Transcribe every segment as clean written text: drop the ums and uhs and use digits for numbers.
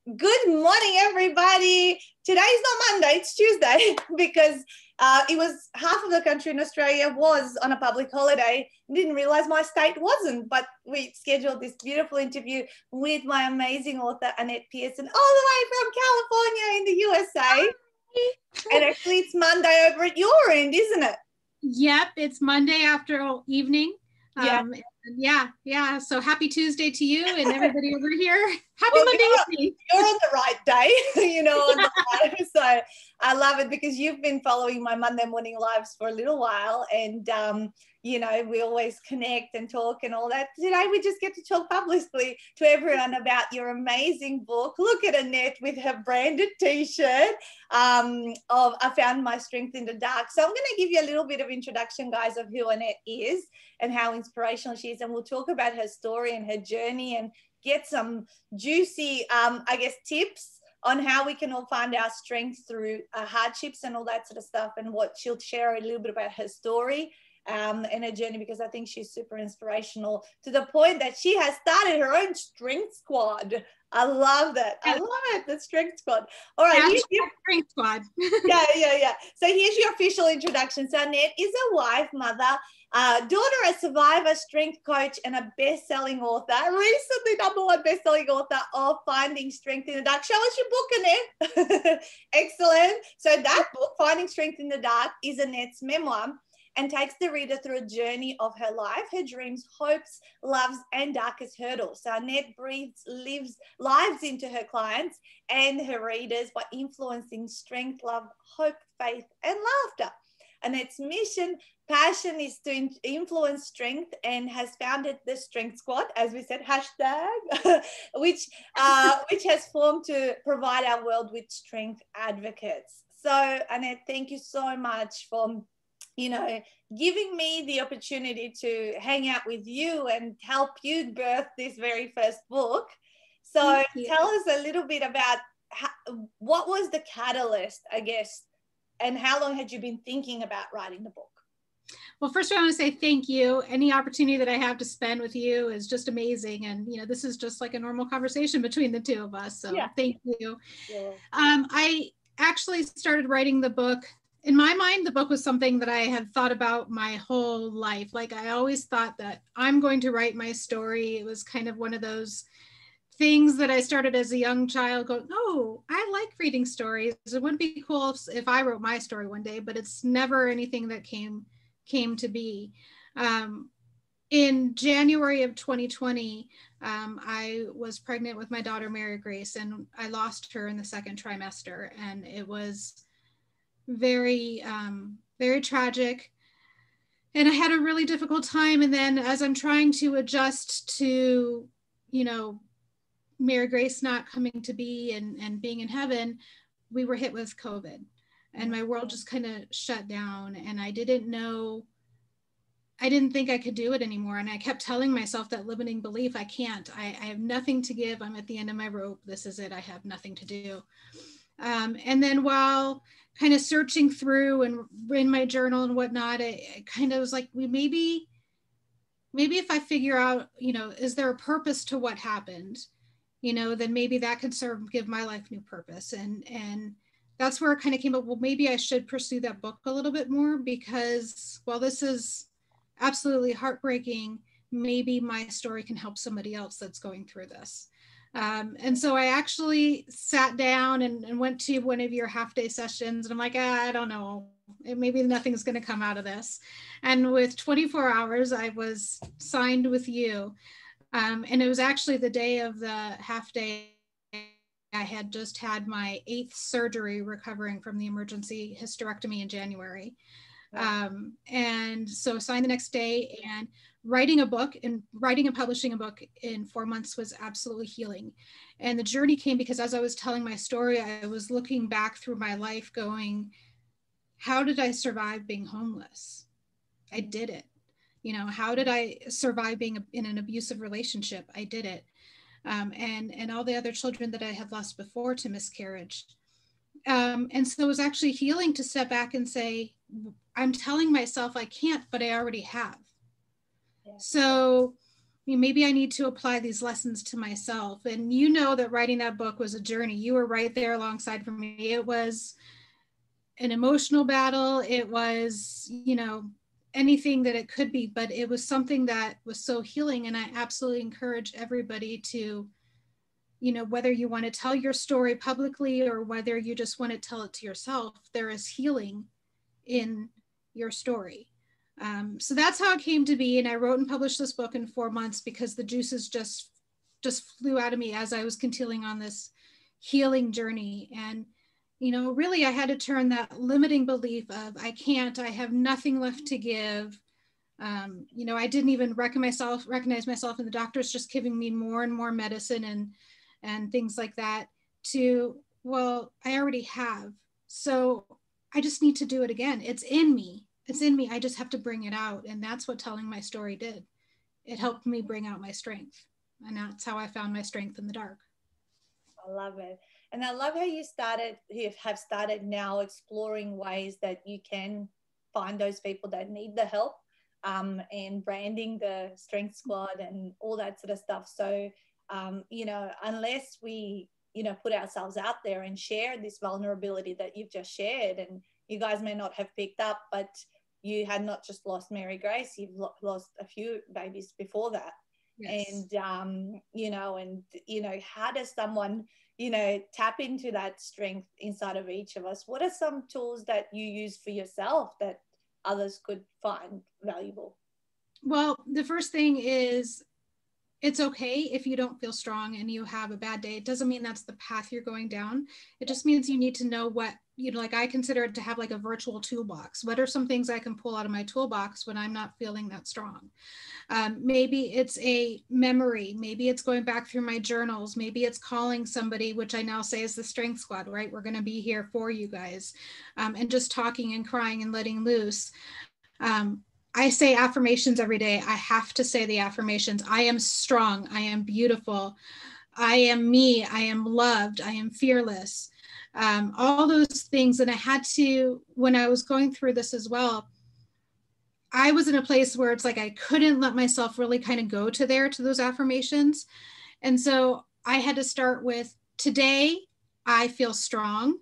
Good morning, everybody. Today is not Monday, it's Tuesday because it was half of the country in Australia was on a public holiday. Didn't realize my state wasn't, but we scheduled this beautiful interview with my amazing author, Annette Pearson, all the way from California in the USA. And actually, it's Monday over at your end, isn't it? Yep, it's Monday after evening. Yeah. So happy Tuesday to you and everybody over here. Happy Well, Monday evening. You're on the right day, so I love it because you've been following my Monday morning lives for a little while, and we always connect and talk and all that. Today we just get to talk publicly to everyone about your amazing book. Look at Annette with her branded t-shirt of I Found My Strength in the Dark. So I'm going to give you a little bit of introduction, guys, of who Annette is and how inspirational she is, and we'll talk about her story and her journey and get some juicy, tips on how we can all find our strength through hardships and all that sort of stuff, and what she'll share a little bit about her story and her journey, because I think she's super inspirational to the point that she has started her own strength squad. I love that. I love it, the strength squad. All right. Here's your strength squad. Yeah. So here's your official introduction. So Annette is a wife, mother, daughter, a survivor, strength coach, and a best-selling author. Recently #1 best-selling author of Finding Strength in the Dark. Show us your book, Annette. Excellent. So that book, Finding Strength in the Dark, is Annette's memoir and takes the reader through a journey of her life, her dreams, hopes, loves, and darkest hurdles. So Annette lives into her clients and her readers by influencing strength, love, hope, faith, and laughter. Annette's passion is to influence strength, and has founded the Strength Squad, as we said, hashtag, which has formed to provide our world with strength advocates. So Annette, thank you so much for giving me the opportunity to hang out with you and help you birth this very first book. So tell us a little bit about what was the catalyst, I guess, and how long had you been thinking about writing the book? Well, first I want to say thank you. Any opportunity that I have to spend with you is just amazing. And, this is just like a normal conversation between the two of us. So Thank you. Yeah. I actually started writing the book. In my mind, the book was something that I had thought about my whole life. Like, I always thought that I'm going to write my story. It was kind of one of those things that I started as a young child going, oh, I like reading stories. It would be cool if I wrote my story one day, but it's never anything that came to be. In January of 2020, I was pregnant with my daughter, Mary Grace, and I lost her in the second trimester. And it was very, very tragic. And I had a really difficult time. And then as I'm trying to adjust to, Mary Grace not coming to be and being in heaven, we were hit with COVID, and my world just kind of shut down. And I didn't think I could do it anymore. And I kept telling myself that limiting belief, I can't, I have nothing to give. I'm at the end of my rope. This is it. I have nothing to do. And then while kind of searching through and in my journal and whatnot, I kind of was like, maybe if I figure out, is there a purpose to what happened, then maybe that could give my life new purpose. And that's where it kind of came up. Well, maybe I should pursue that book a little bit more, because while this is absolutely heartbreaking, maybe my story can help somebody else that's going through this. And so I actually sat down and went to one of your half-day sessions, and I'm like, I don't know, maybe nothing's going to come out of this. And with 24 hours, I was signed with you. And it was actually the day of the half-day. I had just had my 8th surgery recovering from the emergency hysterectomy in January. And so signed the next day, and writing and publishing a book in 4 months was absolutely healing. And the journey came because as I was telling my story, I was looking back through my life going, how did I survive being homeless? I did it. How did I survive being in an abusive relationship? I did it. And all the other children that I had lost before to miscarriage. And so it was actually healing to step back and say, I'm telling myself I can't, but I already have. Yeah. So maybe I need to apply these lessons to myself. And you know that writing that book was a journey. You were right there alongside for me. It was an emotional battle. It was, anything that it could be, but it was something that was so healing. And I absolutely encourage everybody to, whether you want to tell your story publicly or whether you just want to tell it to yourself, there is healing in your story. So that's how it came to be. And I wrote and published this book in 4 months because the juices just flew out of me as I was continuing on this healing journey. And, really I had to turn that limiting belief of I can't, I have nothing left to give. I didn't even recognize myself, and the doctor's just giving me more and more medicine and things like that, to, well, I already have. So I just need to do it again. It's in me. I just have to bring it out. And that's what telling my story did. It helped me bring out my strength. And that's how I found my strength in the dark. I love it. And I love how you have started now exploring ways that you can find those people that need the help, and branding the Strength Squad and all that sort of stuff. So, unless we, put ourselves out there and share this vulnerability that you've just shared, and you guys may not have picked up, but you had not just lost Mary Grace, you've lost a few babies before that. Yes. And, how does someone, tap into that strength inside of each of us? What are some tools that you use for yourself that others could find valuable? Well, the first thing is, it's okay if you don't feel strong and you have a bad day. It doesn't mean that's the path you're going down. It just means you need to know what, like I consider it to have like a virtual toolbox. What are some things I can pull out of my toolbox when I'm not feeling that strong? Maybe it's a memory. Maybe it's going back through my journals. Maybe it's calling somebody, which I now say is the Strength Squad, right? We're going to be here for you guys, and just talking and crying and letting loose. I say affirmations every day. I have to say the affirmations. I am strong. I am beautiful. I am me. I am loved. I am fearless. All those things. And I had to, when I was going through this as well, I was in a place where it's like I couldn't let myself really kind of go to those affirmations. And so I had to start with, today I feel strong.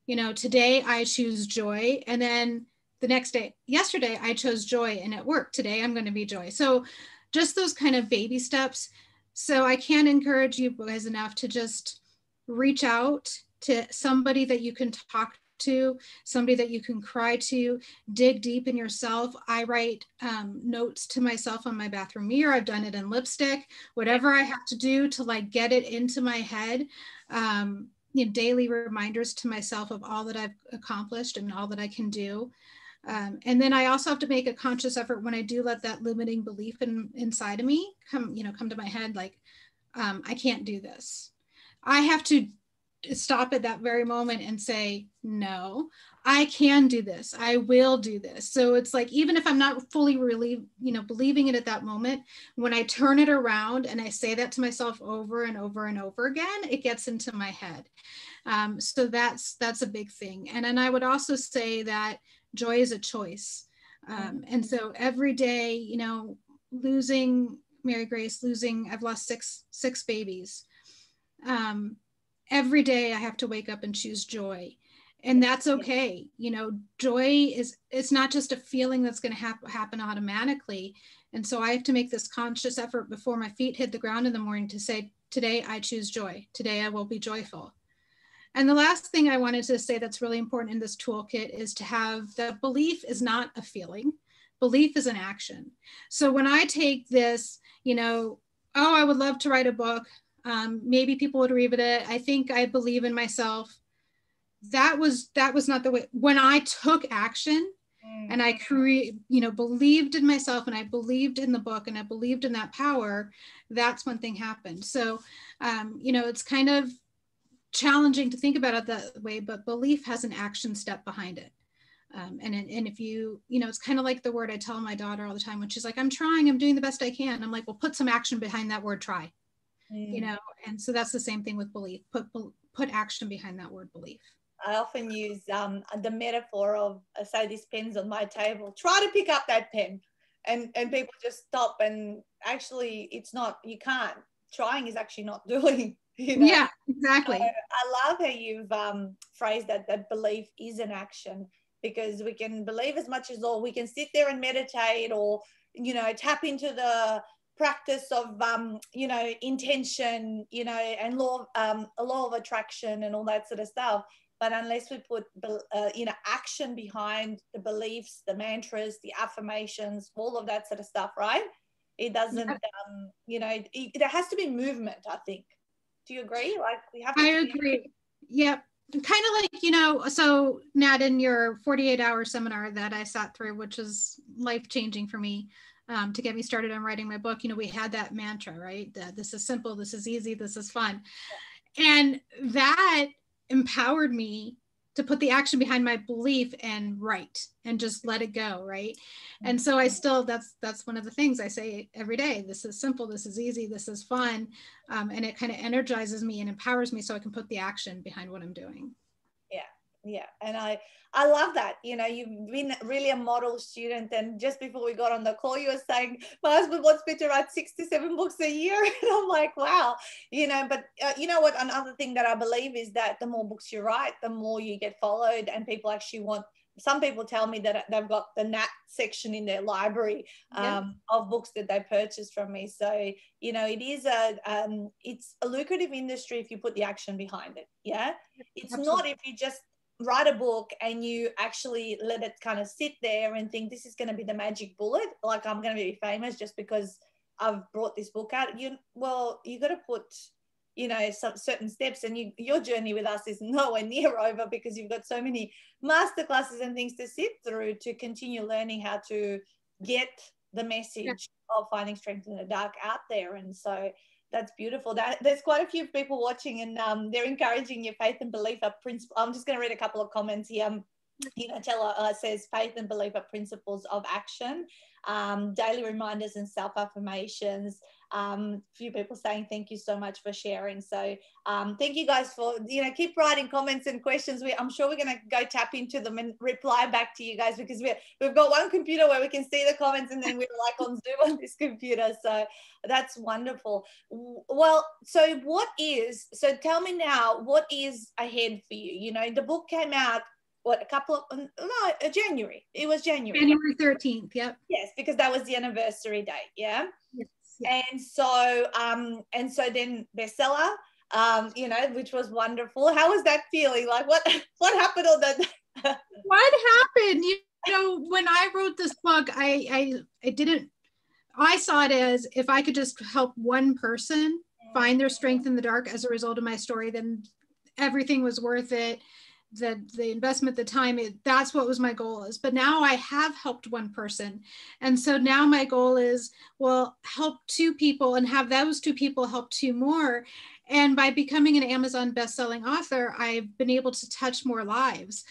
Today I choose joy. And then the next day, yesterday, I chose joy and at work. Today, I'm going to be joy. So just those kind of baby steps. So I can't encourage you guys enough to just reach out to somebody that you can talk to, somebody that you can cry to, dig deep in yourself. I write notes to myself on my bathroom mirror. I've done it in lipstick, whatever I have to do to like get it into my head. Daily reminders to myself of all that I've accomplished and all that I can do. And then I also have to make a conscious effort when I do let that limiting belief inside of me come to my head, like, I can't do this. I have to stop at that very moment and say, no, I can do this. I will do this. So it's like, even if I'm not fully really, believing it at that moment, when I turn it around and I say that to myself over and over and over again, it gets into my head. So that's a big thing. And then I would also say that joy is a choice. And so every day, losing Mary Grace, I've lost six babies. Every day I have to wake up and choose joy. And that's okay. Joy it's not just a feeling that's going to happen automatically. And so I have to make this conscious effort before my feet hit the ground in the morning to say, today I choose joy. Today I will be joyful. And the last thing I wanted to say that's really important in this toolkit is to have that belief is not a feeling. Belief is an action. So when I take this, oh, I would love to write a book. Maybe people would read it. I think I believe in myself. That was not the way. When I took action and I believed in myself and I believed in the book and I believed in that power, that's when thing happened. So, it's kind of challenging to think about it that way, but belief has an action step behind it. And if you, it's kind of like the word I tell my daughter all the time when she's like, I'm trying, I'm doing the best I can. I'm like, well, put some action behind that word try, and so that's the same thing with belief. Put action behind that word belief. I often use the metaphor of, say this pen's on my table, try to pick up that pen. and people just stop, and actually it's not, you can't, trying is actually not doing, you know. Yeah, exactly. So I love how you've phrased that belief is an action, because we can believe as much as all, we can sit there and meditate, or, you know, tap into the practice of you know, intention, you know, and a law of attraction and all that sort of stuff. But unless we put you know, action behind the beliefs, the mantras, the affirmations, all of that sort of stuff, right, it doesn't you know, there has to be movement, I think. Do you agree? Like, we have to. I agree. Yep. Kind of like, you know, so Nat, in your 48-hour seminar that I sat through, which was life-changing for me, to get me started on writing my book, you know, we had that mantra, right? That this is simple, this is easy, this is fun. And that empowered me to put the action behind my belief and write and just let it go, right? And so I still, that's one of the things I say every day. This is simple, this is easy, this is fun. And it kind of energizes me and empowers me so I can put the action behind what I'm doing. Yeah. And I love that. You know, you've been really a model student. And just before we got on the call, you were saying, my husband wants me to write 6 to 7 books a year. And I'm like, wow, you know, but you know what? Another thing that I believe is that the more books you write, the more you get followed, and people actually want, some people tell me that they've got the Nat section in their library of books that they purchased from me. So, you know, it is it's a lucrative industry if you put the action behind it. Yeah. It's Absolutely. not if you just write a book and you actually let it kind of sit there and think this is going to be the magic bullet, like I'm going to be famous just because I've brought this book out. You got to put, you know, some certain steps, and your journey with us is nowhere near over, because you've got so many masterclasses and things to sit through to continue learning how to get the message of finding strength in the dark out there. And so that's beautiful. There's quite a few people watching, and they're encouraging your faith and belief are principles. I'm just going to read a couple of comments here. You know, Tella says faith and belief are principles of action, daily reminders and self-affirmations. A few people saying thank you so much for sharing. So thank you guys for, you know, keep writing comments and questions. I'm sure we're going to go tap into them and reply back to you guys, because we've got one computer where we can see the comments, and then we're like on Zoom on this computer. So that's wonderful. Well, so tell me now, what is ahead for you? You know, the book came out, January. It was January 13th. Yep. Yes, because that was the anniversary date. Yeah. Yes. Yeah. And so then bestseller, you know, which was wonderful. How was that feeling? Like, what happened on that? What happened? You know, when I wrote this book, I saw it as, if I could just help one person find their strength in the dark as a result of my story, then everything was worth it. The investment, the time, that's what was my goal is. But now I have helped one person. And so now my goal is, well, help 2 people and have those 2 people help 2 more. And by becoming an Amazon best-selling author, I've been able to touch more lives.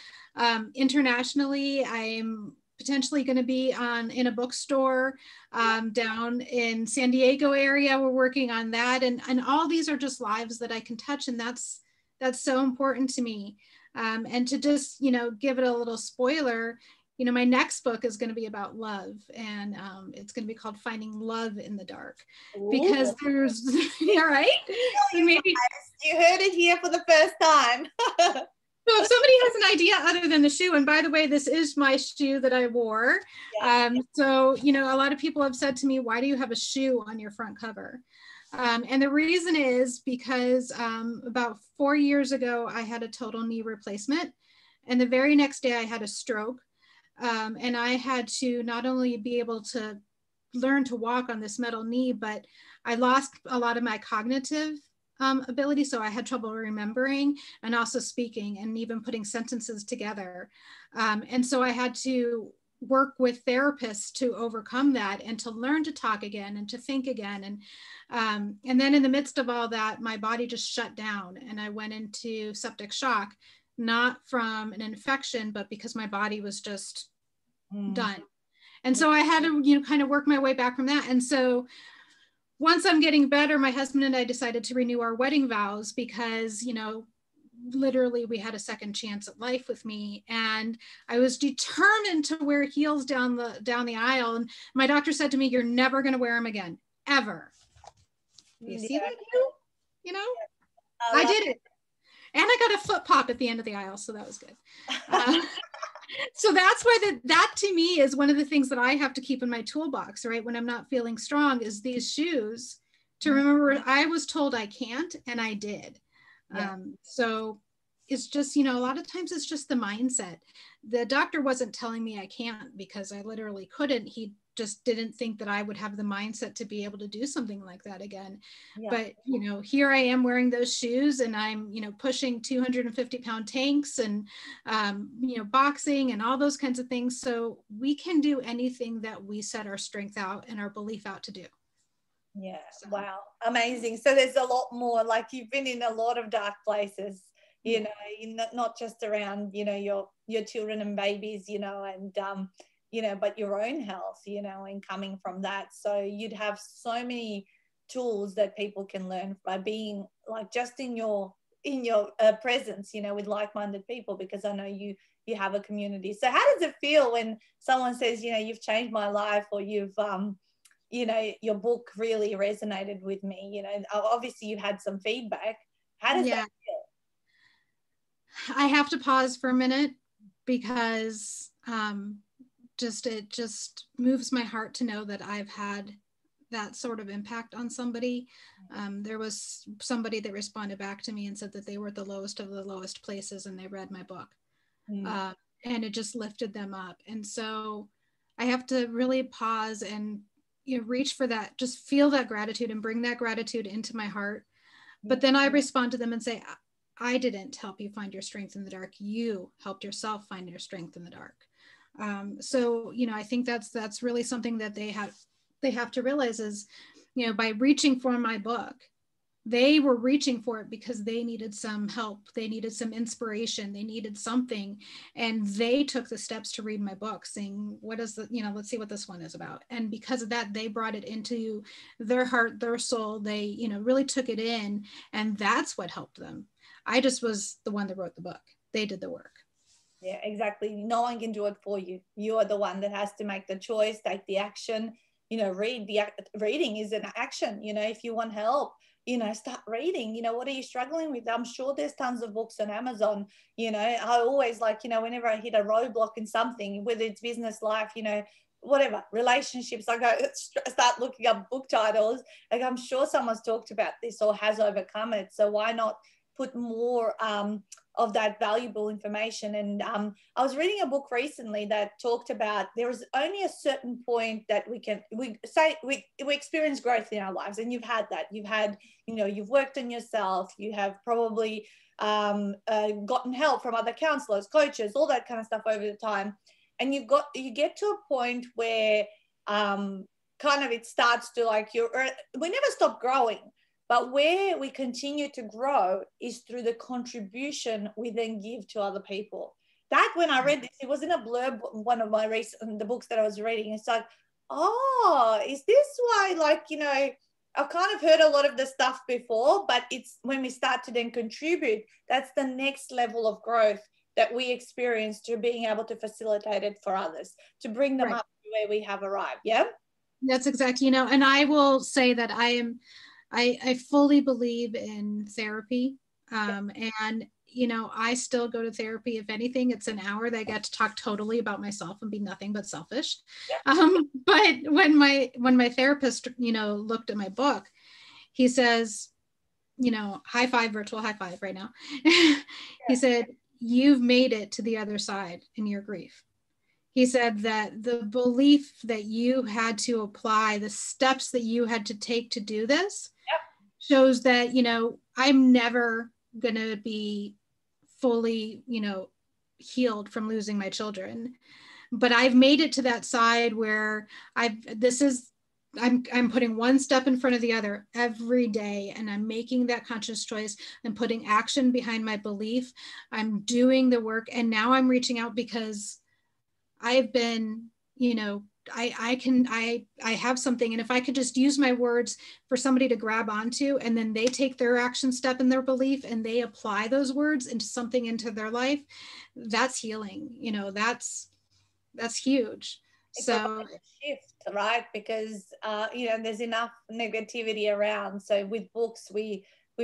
Internationally, I'm potentially going to be in a bookstore down in San Diego area. We're working on that. And all these are just lives that I can touch. And that's so important to me. And to just, you know, give it a little spoiler, you know, my next book is going to be about love, and it's going to be called Finding Love in the Dark. Ooh. Because there's, yeah, right? Maybe you heard it here for the first time. So if somebody has an idea other than the shoe, and by the way, this is my shoe that I wore. Yeah. So, you know, a lot of people have said to me, why do you have a shoe on your front cover? And the reason is because about 4 years ago, I had a total knee replacement. And the very next day I had a stroke. And I had to not only be able to learn to walk on this metal knee, but I lost a lot of my cognitive ability. So I had trouble remembering and also speaking and even putting sentences together. And so I had to work with therapists to overcome that and to learn to talk again and to think again. And then in the midst of all that, my body just shut down and I went into septic shock, not from an infection, but because my body was just done. And so I had to, you know, kind of work my way back from that. And so once I'm getting better, my husband and I decided to renew our wedding vows because, you know, literally, we had a second chance at life with me, and I was determined to wear heels down the aisle. And my doctor said to me, "You're never going to wear them again, ever." You see that, you know? I did it, and I got a foot pop at the end of the aisle, so that was good. So that's why that to me is one of the things that I have to keep in my toolbox, right? When I'm not feeling strong, is these shoes to remember I was told I can't, and I did. Yeah. So it's just, a lot of times it's just the mindset. The doctor wasn't telling me I can't because I literally couldn't. He just didn't think that I would have the mindset to be able to do something like that again. Yeah. But, here I am wearing those shoes, and I'm, pushing 250-pound tanks and, boxing and all those kinds of things. So we can do anything that we set our strength out and our belief out to do. Yeah. So. Wow. Amazing. So there's a lot more, like you've been in a lot of dark places, not just around, your children and babies, and, but your own health, and coming from that. So you'd have so many tools that people can learn by being like just in your presence, with like-minded people, because I know you have a community. So how does it feel when someone says, you've changed my life, or you've, your book really resonated with me, obviously you had some feedback. How does that feel? I have to pause for a minute because it just moves my heart to know that I've had that sort of impact on somebody. There was somebody that responded back to me and said that they were at the lowest of the lowest places and they read my book. And it just lifted them up. And so I have to really pause and reach for that, just feel that gratitude and bring that gratitude into my heart. But then I respond to them and say, I didn't help you find your strength in the dark. You helped yourself find your strength in the dark. So, I think that's really something that they have to realize is, by reaching for my book, they were reaching for it because they needed some help. They needed some inspiration. They needed something. And they took the steps to read my book saying, what is the, let's see what this one is about. And because of that, they brought it into their heart, their soul. They, really took it in, and that's what helped them. I just was the one that wrote the book. They did the work. Yeah, exactly. No one can do it for you. You are the one that has to make the choice, take the action, reading is an action. If you want help, start reading. What are you struggling with? I'm sure there's tons of books on Amazon. I always whenever I hit a roadblock in something, whether it's business, life, whatever, relationships, I go start looking up book titles. Like, I'm sure someone's talked about this or has overcome it. So why not put more of that valuable information? And I was reading a book recently that talked about there is only a certain point that we experience growth in our lives, and you've had that. You've had, you've worked on yourself. You have probably gotten help from other counselors, coaches, all that kind of stuff over the time, and you get to a point where kind of it starts to we never stop growing. But where we continue to grow is through the contribution we then give to other people. That, when I read this, it was in a blurb, one of my the books that I was reading. It's like, oh, is this why, I've kind of heard a lot of the stuff before, but it's when we start to then contribute, that's the next level of growth that we experience, to being able to facilitate it for others, to bring them up to where we have arrived. Yeah. That's exactly, and I will say that I fully believe in therapy. And, I still go to therapy. If anything, it's an hour that I get to talk totally about myself and be nothing but selfish. Yeah. But when my therapist, looked at my book, he says, high five, virtual high five right now. He said, you've made it to the other side in your grief. He said that the belief that you had to apply, the steps that you had to take to do this, shows that, I'm never going to be fully, healed from losing my children. But I've made it to that side where I'm putting one step in front of the other every day, and I'm making that conscious choice. I'm putting action behind my belief. I'm doing the work. And now I'm reaching out because I've been, I have something, and if I could just use my words for somebody to grab onto, and then they take their action step in their belief and they apply those words into something into their life, that's healing. You know, that's huge. It's So a shift, right? Because you know, there's enough negativity around. So with books, we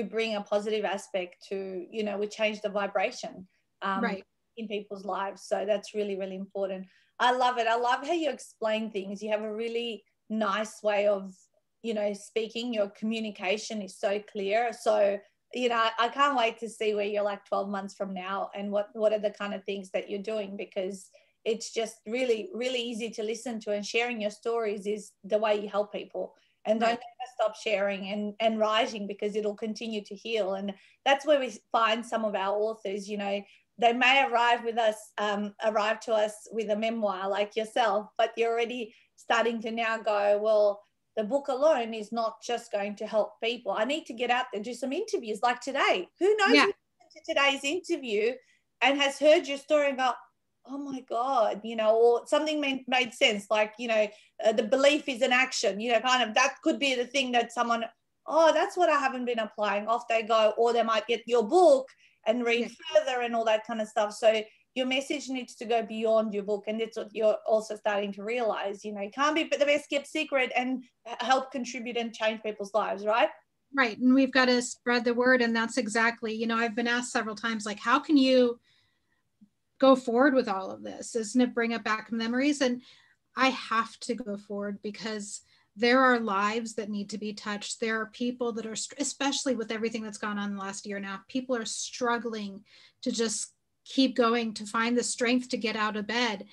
bring a positive aspect to, you know, we change the vibration right. in people's lives. So that's really, really important. I love it. I love how you explain things. You have a really nice way of, you know, speaking. Your communication is so clear. So, you know, I can't wait to see where you're like 12 months from now, and what are the kind of things that you're doing, because it's just really, really easy to listen to, and sharing your stories is the way you help people. And don't Right. ever stop sharing and writing, because it'll continue to heal. And that's where we find some of our authors, you know, they may arrive to us with a memoir like yourself, but you're already starting to now go, well, the book alone is not just going to help people. I need to get out there, do some interviews like today. Who knows Yeah. who listened to today's interview and has heard your story and go, oh my God, you know, or something made sense. Like, you know, the belief is an action, you know, kind of, that could be the thing that someone, oh, that's what I haven't been applying. Off they go, or they might get your book and read further and all that kind of stuff. So your message needs to go beyond your book. And that's what you're also starting to realize, you know, you can't be the best kept secret and help contribute and change people's lives, right? Right. And we've got to spread the word. And that's exactly, you know, I've been asked several times, like, how can you go forward with all of this? Isn't it bring up back memories? And I have to go forward, because there are lives that need to be touched. There are people that are, especially with everything that's gone on the last year now, people are struggling to just keep going, to find the strength to get out of bed.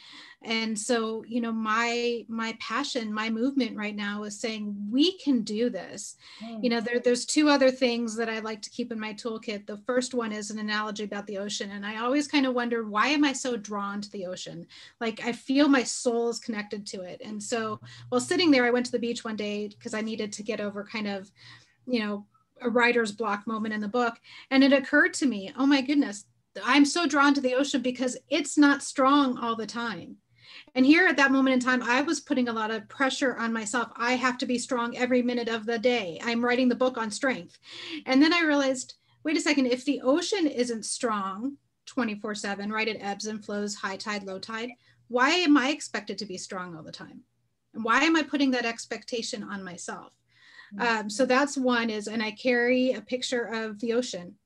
And so, you know, my passion, my movement right now is saying we can do this. You know, there's two other things that I like to keep in my toolkit. The first one is an analogy about the ocean. And I always kind of wonder, why am I so drawn to the ocean? Like, I feel my soul is connected to it. And so while sitting there, I went to the beach one day because I needed to get over kind of, you know, a writer's block moment in the book. And it occurred to me, oh my goodness, I'm so drawn to the ocean because it's not strong all the time. And here at that moment in time, I was putting a lot of pressure on myself. I have to be strong every minute of the day. I'm writing the book on strength. And then I realized, wait a second, if the ocean isn't strong 24/7, right? It ebbs and flows, high tide, low tide. Why am I expected to be strong all the time? And why am I putting that expectation on myself? So that's one is, and I carry a picture of the ocean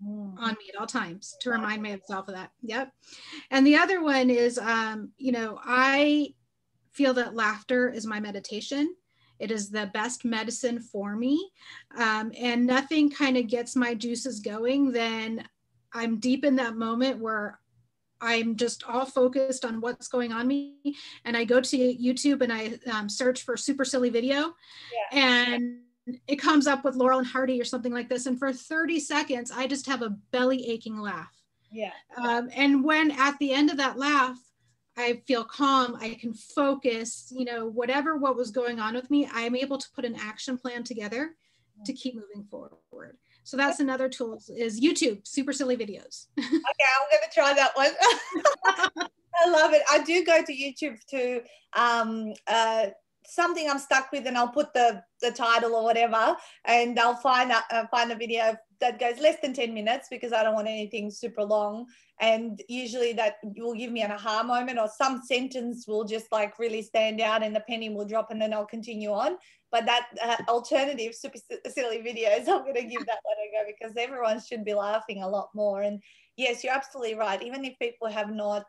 on me at all times to remind myself of that. Yep. And the other one is, you know, I feel that laughter is my meditation. It is the best medicine for me. And nothing kind of gets my juices going than I'm deep in that moment where I'm just all focused on what's going on me. And I go to YouTube and I search for super silly video. And it comes up with Laurel and Hardy or something like this. And for 30 seconds, I just have a belly aching laugh. And when at the end of that laugh, I feel calm, I can focus, you know, what was going on with me, I'm able to put an action plan together to keep moving forward. So that's another tool is YouTube, super silly videos. Okay, I'm going to try that one. I love it. I do go to YouTube to something I'm stuck with, and I'll put the title or whatever, and I'll find a video that goes less than 10 minutes because I don't want anything super long. And usually that will give me an aha moment, or some sentence will just like really stand out and the penny will drop, and then I'll continue on. But that alternative super silly videos, I'm going to give that one a go, because everyone should be laughing a lot more. And yes, you're absolutely right. Even if people have not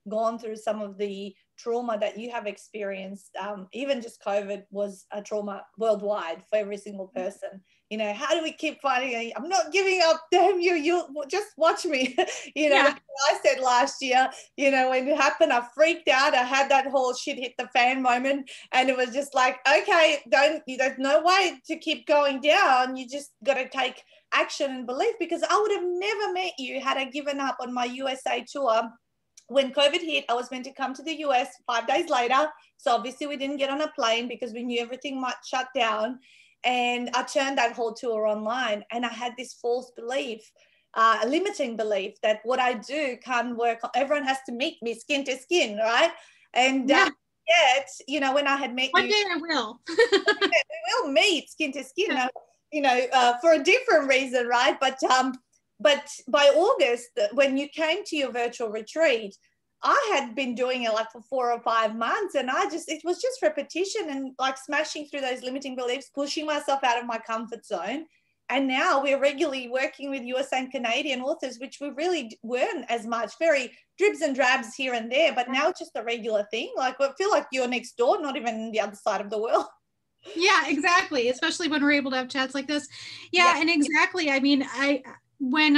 gone through some of the trauma that you have experienced, even just COVID was a trauma worldwide for every single person. You know, how do we keep fighting? I'm not giving up, damn you, you just watch me. You know, like I said last year, you know, when it happened, I freaked out. I had that whole shit hit the fan moment, and it was just like, okay, there's no way to keep going down. You just got to take action and belief, because I would have never met you had I given up on my USA tour. When COVID hit, I was meant to come to the US 5 days later. So obviously we didn't get on a plane because we knew everything might shut down. And I turned that whole tour online, and I had this false belief, a limiting belief that what I do can't work. Everyone has to meet me skin to skin, right? And yet. You know, when I had met One you, day I will. we will meet skin to skin, you know, for a different reason, right? But by August, when you came to your virtual retreat, I had been doing it like for 4 or 5 months, and it was just repetition and like smashing through those limiting beliefs, pushing myself out of my comfort zone. And now we're regularly working with USA and Canadian authors, which we really weren't as much, very dribs and drabs here and there, but now it's just a regular thing. Like, I feel like you're next door, not even the other side of the world. Yeah, exactly. Especially when we're able to have chats like this. Yeah, and exactly. I mean, when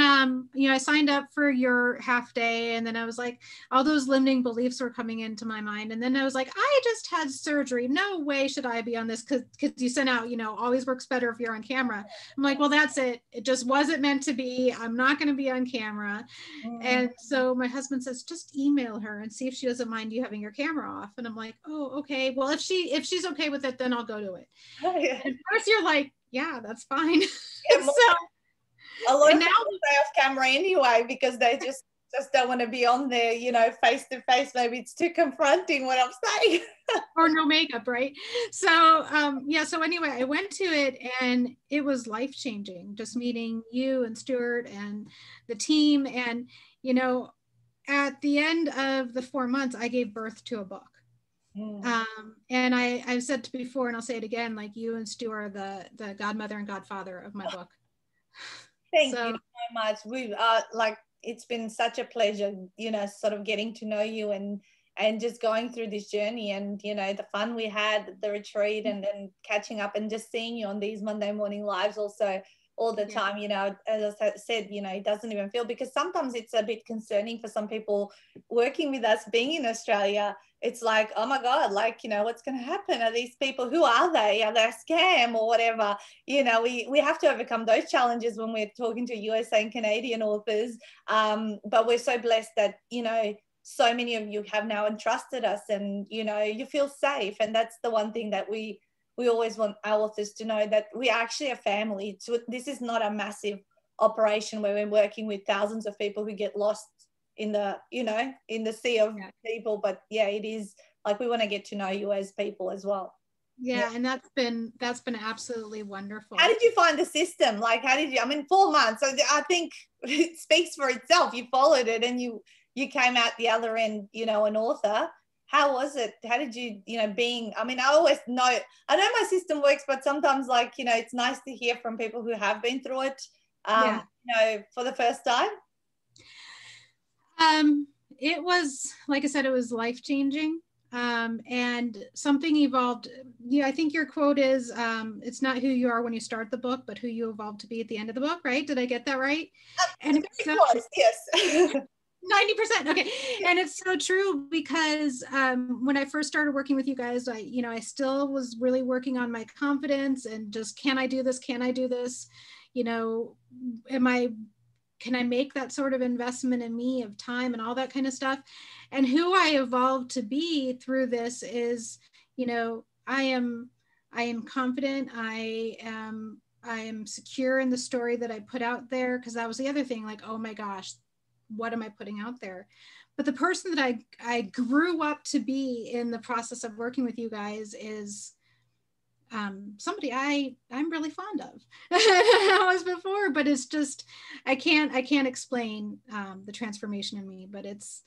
you know, I signed up for your half day, and then I was like, all those limiting beliefs were coming into my mind, and then I was like, I just had surgery, no way should I be on this, because you sent out, you know, always works better if you're on camera. I'm like, well, that's it just wasn't meant to be. I'm not going to be on camera. And so my husband says, just email her and see if she doesn't mind you having your camera off. And I'm like, oh, okay, well, if she's okay with it, then I'll go to it. And of course you're like, yeah, that's fine. So a lot of people stay off camera anyway because they just don't want to be on there, you know, face to face. Maybe it's too confronting what I'm saying. Or no makeup, right? So yeah, so anyway, I went to it and it was life-changing, just meeting you and Stuart and the team. And, you know, at the end of the 4 months, I gave birth to a book. And I've said before, and I'll say it again, like, you and Stu are the godmother and godfather of my book. Thank you so much. We like, it's been such a pleasure, you know, sort of getting to know you and just going through this journey, and, you know, the fun we had at the retreat, and then catching up and just seeing you on these Monday morning lives also all the time. You know, as I said, you know, it doesn't even feel, because sometimes it's a bit concerning for some people working with us, being in Australia. It's like, oh my God, like, you know, what's going to happen? Are these people, who are they? Are they a scam or whatever? You know, we have to overcome those challenges when we're talking to USA and Canadian authors. But we're so blessed that, you know, so many of you have now entrusted us, and, you know, you feel safe. And that's the one thing that we always want our authors to know, that we are actually a family. So this is not a massive operation where we're working with thousands of people who get lost in the, you know, in the sea of people. But yeah, it is like, we want to get to know you as people as well. Yeah, and that's been absolutely wonderful. How did you find the system? Like, how did you, I mean, 4 months, so I think it speaks for itself. You followed it and you came out the other end, you know, an author. How was it? How did you, you know, being, I mean, I always know, I know my system works, but sometimes, like, you know, it's nice to hear from people who have been through it, you know, for the first time. It was, like I said, it was life-changing. And something evolved. Yeah, I think your quote is, it's not who you are when you start the book, but who you evolve to be at the end of the book, right? Did I get that right? And it's so close, yes. 90%. Okay. And it's so true, because when I first started working with you guys, I still was really working on my confidence and just, can I do this? Can I do this? You know, can I make that sort of investment in me of time and all that kind of stuff? And who I evolved to be through this is, you know, I am confident. I am secure in the story that I put out there, because that was the other thing, like, oh my gosh, what am I putting out there? But the person that I grew up to be in the process of working with you guys is somebody I'm really fond of. I was before, but it's just, I can't explain the transformation in me, but it's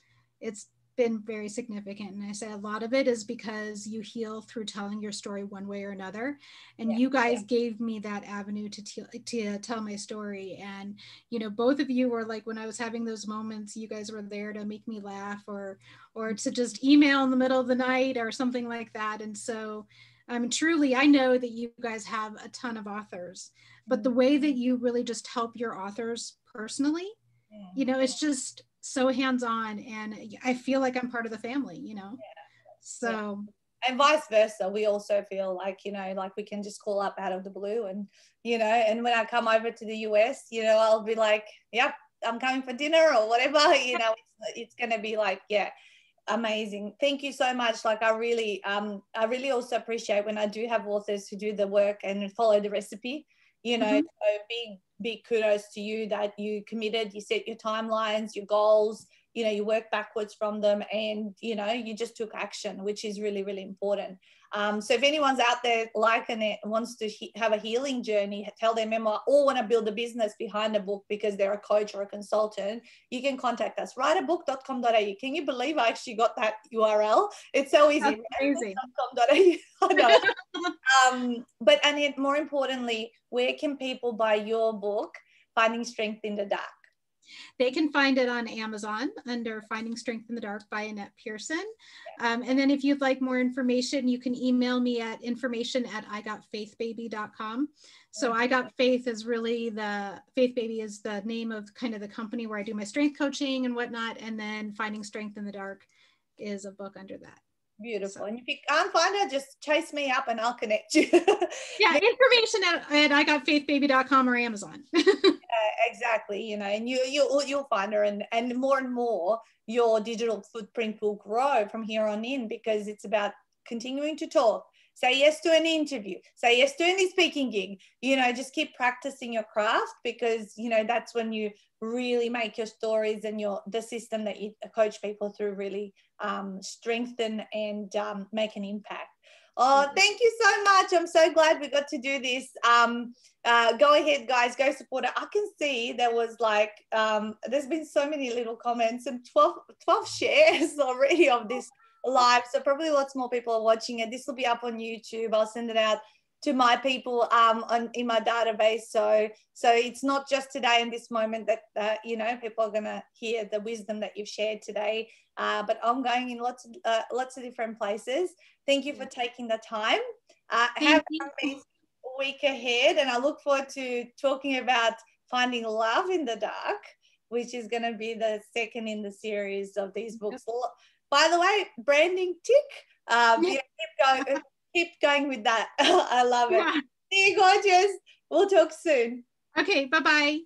been very significant. And I say a lot of it is because you heal through telling your story one way or another. And you guys gave me that avenue to tell my story. And, you know, both of you were like, when I was having those moments, you guys were there to make me laugh, or to just email in the middle of the night or something like that. And so truly, I know that you guys have a ton of authors, but the way that you really just help your authors personally, you know, it's just so hands-on, and I feel like I'm part of the family, you know. So, and vice versa, we also feel like, you know, like we can just call up out of the blue, and, you know, and when I come over to the US, you know, I'll be like, yep, I'm coming for dinner or whatever, you know. It's gonna be like, amazing. Thank you so much. Like, I really also appreciate when I do have authors who do the work and follow the recipe, you know. So big kudos to you that you committed, you set your timelines, your goals, you know, you work backwards from them, and, you know, you just took action, which is really, really important. So if anyone's out there like Annette, wants to have a healing journey, tell their memoir, or want to build a business behind a book because they're a coach or a consultant, you can contact us. Writeabook.com.au. Can you believe I actually got that URL? It's so easy. Amazing. I know. But Annette, more importantly, where can people buy your book, Finding Strength in the Dark? They can find it on Amazon under Finding Strength in the Dark by Annette Pearson. And then if you'd like more information, you can email me at information@igotfaithbaby.com. So I Got Faith is really Faith Baby is the name of kind of the company where I do my strength coaching and whatnot. And then Finding Strength in the Dark is a book under that. Beautiful. So, and if you can't find her, just chase me up and I'll connect you. Yeah, information at igotfaithbaby.com or Amazon. Exactly, you know, and you'll find her, and more your digital footprint will grow from here on in, because it's about continuing to talk. Say yes to an interview, say yes to any speaking gig, you know, just keep practicing your craft, because, you know, that's when you really make your stories and the system that you coach people through really strengthen and make an impact. Oh, thank you so much. I'm so glad we got to do this. Go ahead, guys, go support it. I can see there was like, there's been so many little comments and 12 shares already of this live. So probably lots more people are watching it. This will be up on YouTube. I'll send it out to my people in my database. So it's not just today in this moment that you know, people are going to hear the wisdom that you've shared today, but I'm going in lots of different places. Thank you for taking the time. Have an amazing week ahead, and I look forward to talking about finding love in the dark, which is going to be the second in the series of these books. By the way, branding tick. Keep going with that. I love it. See you, gorgeous. We'll talk soon. Okay, bye-bye.